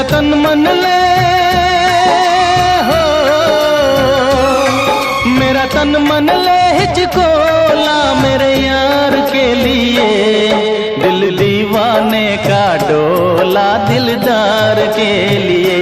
मेरा तन मन ले हो, मेरा तन मन ले हिचकोला मेरे यार के लिए। दिल दीवाने का डोला दिलदार के लिए।